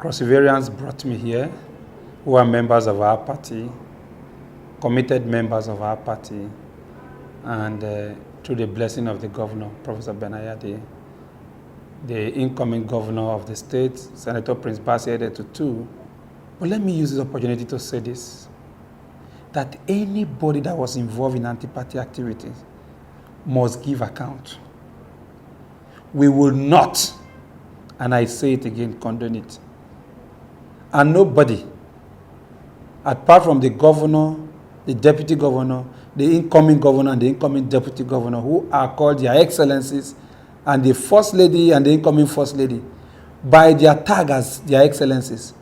Crossivarians brought me here, who are members of our party, committed members of our party, and through the blessing of the governor, Professor Benayade, the incoming governor of the state, Senator Prince Barr too. But let me use this opportunity to say this, that anybody that was involved in anti-party activities must give account. We will not, and I say it again, condone it. And nobody, apart from the governor, the deputy governor, the incoming governor, and the incoming deputy governor, who are called their excellencies, and the first lady and the incoming first lady, by their tag as their excellencies,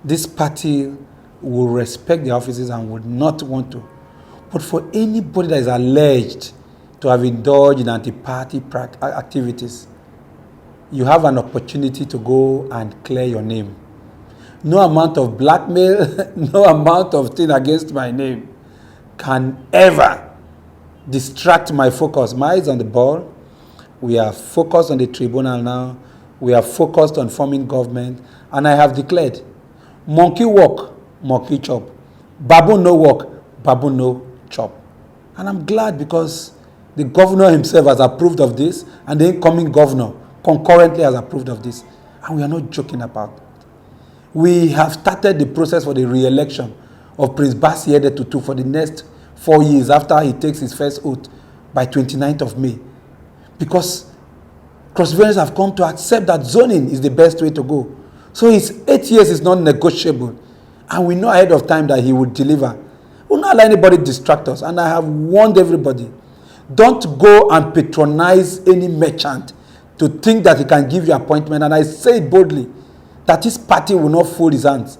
this party will respect their offices and would not want to. But for anybody that is alleged to have indulged in anti-party activities, you have an opportunity to go and clear your name. No amount of blackmail, no amount of thing against my name can ever distract my focus. My eyes on the ball. We are focused on the tribunal now. We are focused on forming government. And I have declared, monkey walk, monkey chop. Babu no walk, babu no chop. And I'm glad because the governor himself has approved of this, and the incoming governor concurrently has approved of this. And we are not joking about it. We have started the process for the re-election of Prince Barr Tutu for the next 4 years after he takes his first oath by 29th of May. Because Crossivarians have come to accept that zoning is the best way to go. So his 8 years is not negotiable. And we know ahead of time that he would deliver. We will not allow anybody distract us. And I have warned everybody, don't go and patronize any merchant to think that he can give you appointment. And I say it boldly, that his party will not fold his hands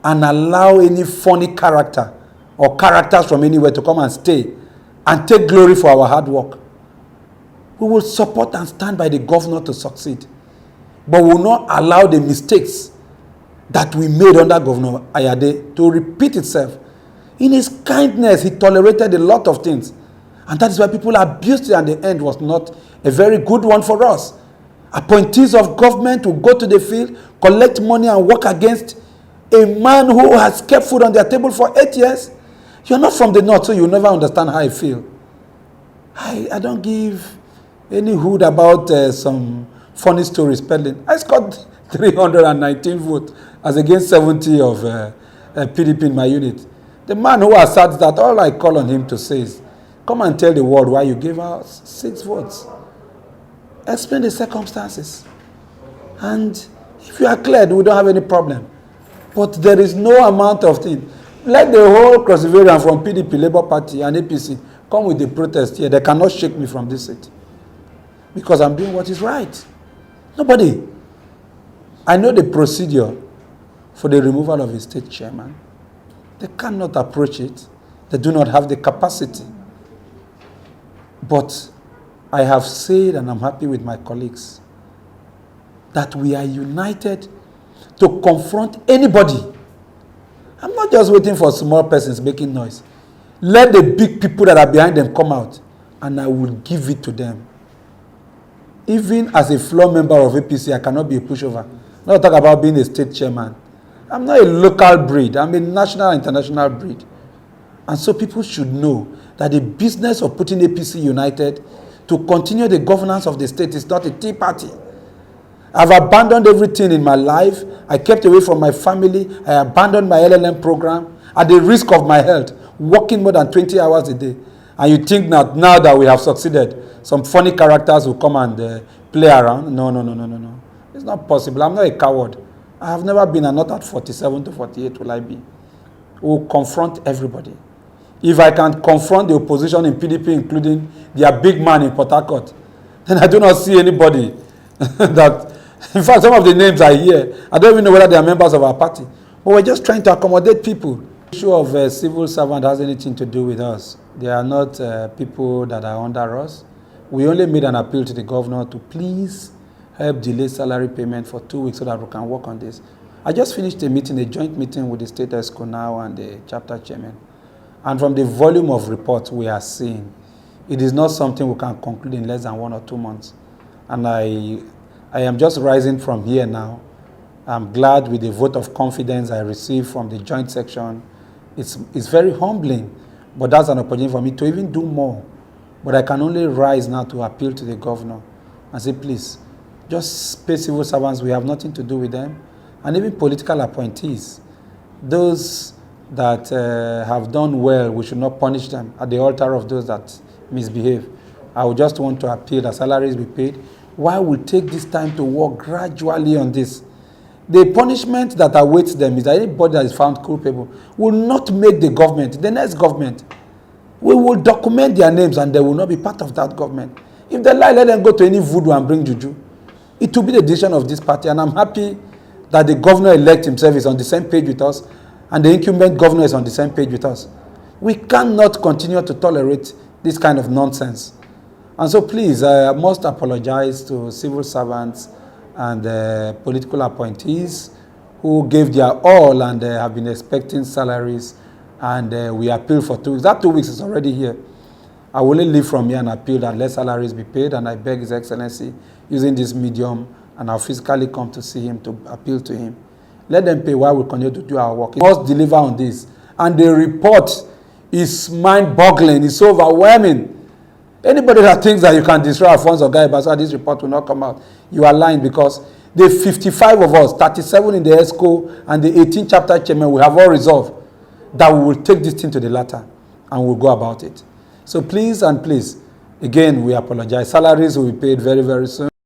and allow any funny character or characters from anywhere to come and stay and take glory for our hard work. We will support and stand by the governor to succeed. But we will not allow the mistakes that we made under Governor Ayade to repeat itself. In his kindness, he tolerated a lot of things. And that is why people abused it, and the end was not a very good one for us. Appointees of government will go to the field, collect money, and work against a man who has kept food on their table for 8 years. You're not from the north, so you'll never understand how I feel. I don't give any hood about some funny stories peddling. I scored 319 votes as against 70 of PDP in my unit. The man who asserts that, all I call on him to say is, come and tell the world why you gave us 6 votes. Explain the circumstances. And if you are cleared, we don't have any problem. But there is no amount of thing. Let the whole Crossivarian from PDP, Labour Party, and APC come with the protest here. They cannot shake me from this seat. Because I'm doing what is right. Nobody. I know the procedure for the removal of a state chairman. They cannot approach it. They do not have the capacity. But I have said, and I'm happy with my colleagues, that we are united to confront anybody. I'm not just waiting for small persons making noise. Let the big people that are behind them come out, and I will give it to them. Even as a floor member of APC, I cannot be a pushover. Not talk about being a state chairman. I'm not a local breed. I'm a national and international breed. And so people should know that the business of putting APC united to continue the governance of the state is not a tea party. I've abandoned everything in my life. I kept away from my family. I abandoned my LLM program at the risk of my health, working more than 20 hours a day. And you think that now that we have succeeded, some funny characters will come and play around? No. It's not possible. I'm not a coward. I have never been, and not at 47 to 48 will I be. We'll confront everybody. If I can confront the opposition in PDP, including their big man in Port Harcourt, then I do not see anybody that, in fact, some of the names I hear, I don't even know whether they are members of our party. But we're just trying to accommodate people. The issue of a civil servant has anything to do with us. They are not people that are under us. We only made an appeal to the governor to please help delay salary payment for 2 weeks so that we can work on this. I just finished a meeting, a joint meeting with the state ESCO now and the chapter chairman. And from the volume of reports we are seeing, it is not something we can conclude in less than 1 or 2 months. And I am just rising from here now I'm glad with the vote of confidence I received from the joint section. It's very humbling, but that's an opportunity for me to even do more. But I can only rise now to appeal to the governor and say, please, just pay civil servants. We have nothing to do with them. And even political appointees, those that have done well, we should not punish them at the altar of those that misbehave. I would just want to appeal that salaries be paid. Why we take this time to work gradually on this? The punishment that awaits them is that anybody that is found culpable will not make the government, the next government. We will document their names and they will not be part of that government. If they lie, let them go to any voodoo and bring juju. It will be the decision of this party, and I'm happy that the governor-elect himself is on the same page with us and the incumbent governor is on the same page with us. We cannot continue to tolerate this kind of nonsense. And so please, I must apologize to civil servants and political appointees who gave their all and have been expecting salaries, and we appeal for 2 weeks. That 2 weeks is already here. I will only leave from here and appeal that let salaries be paid, and I beg His Excellency, using this medium, and I'll physically come to see him to appeal to him. Let them pay while we continue to do our work. We must deliver on this. And the report is mind-boggling. It's so overwhelming. Anybody that thinks that you can destroy Alphonsus Eba, so this report will not come out, you are lying, because the 55 of us, 37 in the ESCO and the 18 chapter chairman, we have all resolved that we will take this thing to the latter and we'll go about it. So please and please, again, we apologize. Salaries will be paid very, very soon.